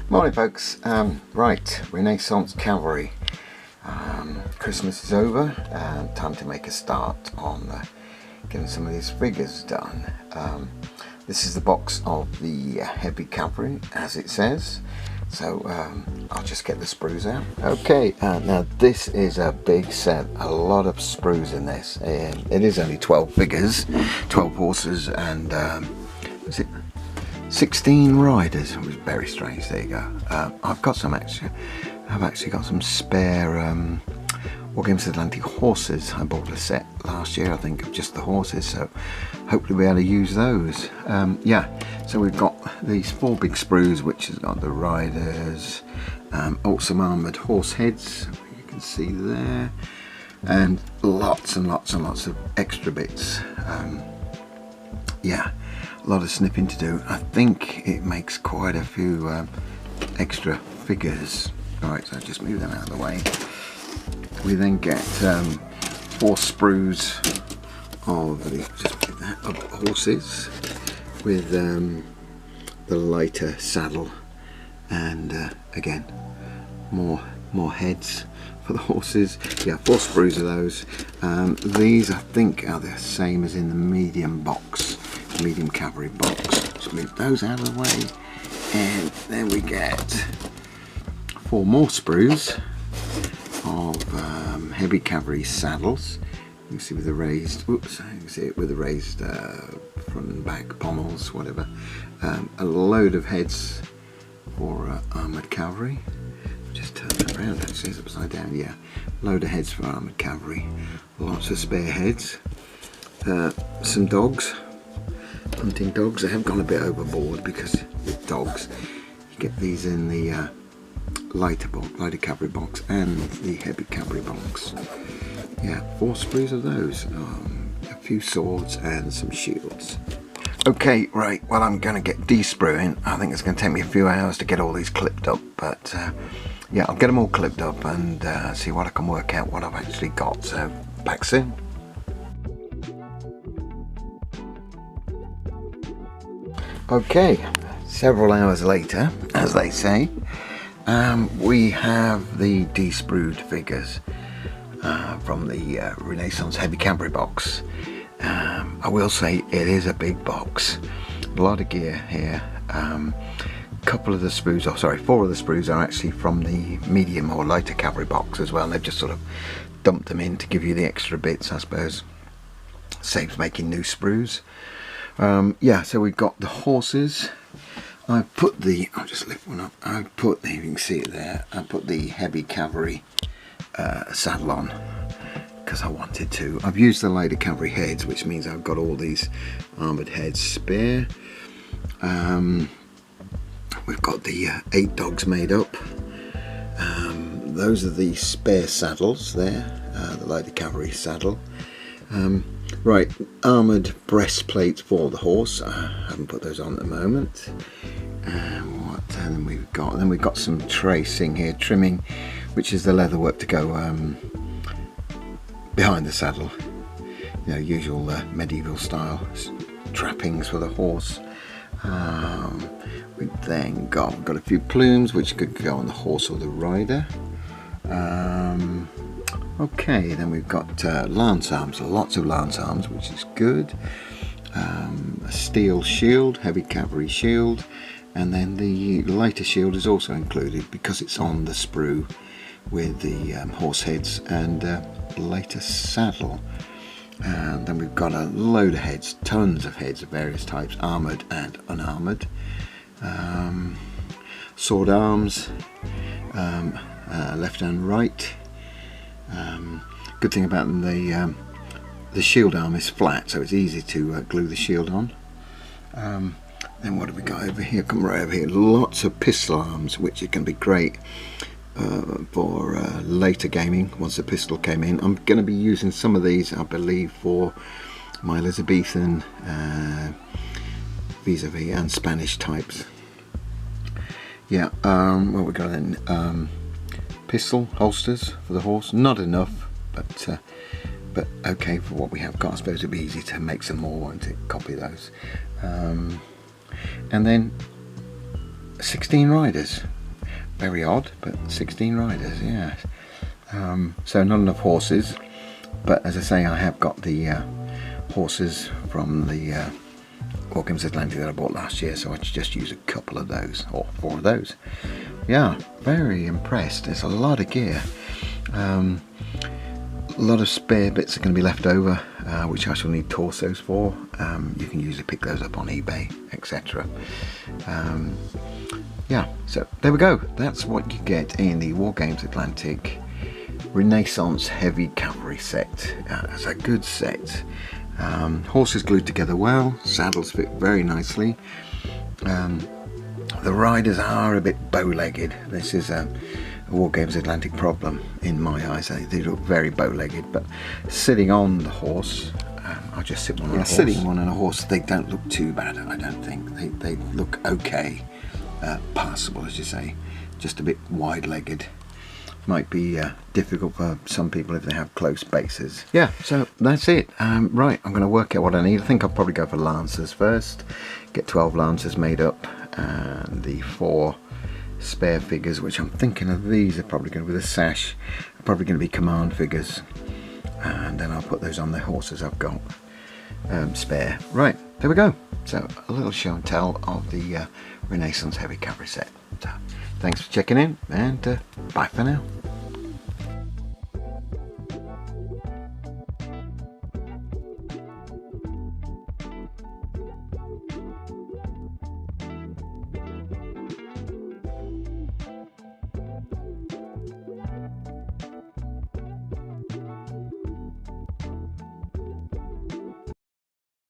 Morning folks, right, Renaissance Cavalry. Christmas is over and time to make a start on getting some of these figures done. This is the box of the Heavy Cavalry as it says, so I'll just get the sprues out. Okay, now this is a big set, a lot of sprues in this. It is only 12 figures, 12 horses and is it 16 riders. It was very strange. There you go. I've got some extra. I've actually got some spare Wargames Atlantic horses. I bought a set last year, I think, of just the horses, so hopefully we'll be able to use those. Yeah, so we've got these 4 big sprues, which has got the riders, some armoured horse heads, you can see there, and lots and lots and lots of extra bits. Yeah, a lot of snipping to do. I think it makes quite a few extra figures. Alright, so just move them out of the way. We then get 4 sprues of horses with the lighter saddle, and again more heads for the horses. Yeah, 4 sprues of those. These I think are the same as in the medium box, medium cavalry box. So move those out of the way, and then we get 4 more sprues of Heavy Cavalry saddles. You can see with the raised, oops, you can see it with the raised front and back pommels, whatever. A load of heads for armoured cavalry. Just turn that around, actually, it's upside down. Yeah, load of heads for armoured cavalry. Lots of spare heads. Some dogs, hunting dogs. I have gone a bit overboard because with dogs, you get these in the lighter cavalry box and the Heavy Cavalry box. Yeah, 4 sprues of those. A few swords and some shields. Okay, right, well, I'm going to get de-spruing. I think it's going to take me a few hours to get all these clipped up, but yeah, I'll get them all clipped up and see what I can work out what I've actually got. So, back soon. Okay, several hours later, as they say, we have the de-sprued figures from the Renaissance Heavy Cavalry box. I will say it is a big box, a lot of gear here. Couple of the sprues, oh sorry, 4 of the sprues are actually from the medium or lighter cavalry box as well, and they've just sort of dumped them in to give you the extra bits, I suppose. Saves making new sprues. Yeah, so we've got the horses. I've put the, I'll just lift one up, I've put the, you can see it there, I put the Heavy Cavalry saddle on because I wanted to. I've used the lighter cavalry heads, which means I've got all these armoured heads spare. We've got the 8 dogs made up. Those are the spare saddles there, the lighter cavalry saddle. Right, armoured breastplates for the horse. I haven't put those on at the moment. Then we've got some tracing here, trimming, which is the leather work to go behind the saddle. You know, usual medieval style trappings for the horse. We've then got a few plumes which could go on the horse or the rider. Okay, then we've got lance arms, lots of lance arms, which is good. A steel shield, Heavy Cavalry shield, and then the lighter shield is also included because it's on the sprue with the horse heads and lighter saddle. And then we've got a load of heads, tons of heads of various types, armoured and unarmoured. Sword arms, left and right. Good thing about them, the shield arm is flat, so it's easy to glue the shield on. Then what have we got over here? Come right over here. Lots of pistol arms, which can be great for later gaming once the pistol came in. I'm going to be using some of these, I believe, for my Elizabethan vis-a-vis and Spanish types. Yeah, what we got then? Pistol holsters for the horse. Not enough, but okay for what we have got. I suppose it'd be easy to make some more, won't it? Copy those. And then 16 riders. very odd, but 16 riders, yeah. So not enough horses, but as I say, I have got the horses from the Wargames Atlantic that I bought last year, so I just use a couple of those, or 4 of those. Yeah, very impressed. There's a lot of gear. A lot of spare bits are going to be left over, which I shall need torsos for. You can usually pick those up on eBay, etc. Yeah, so there we go. That's what you get in the Wargames Atlantic Renaissance Heavy Cavalry set. It's a good set. Horses glued together well, saddles fit very nicely. The riders are a bit bow-legged. This is a Wargames Atlantic problem in my eyes. They look very bow-legged, but sitting on the horse, I'll just sit one on a horse. Sitting one on a horse, they don't look too bad, I don't think. They look okay, passable as you say, just a bit wide-legged. Might be difficult for some people if they have close bases. Yeah, so that's it. Right, I'm going to work out what I need. I think I'll probably go for lancers first. Get 12 lancers made up, and the 4 spare figures, which I'm thinking of these are probably going to be the sash, are probably going to be command figures, and then I'll put those on the horses I've got spare. Right, there we go. So a little show and tell of the Renaissance Heavy Cavalry set. So, thanks for checking in, and bye for now.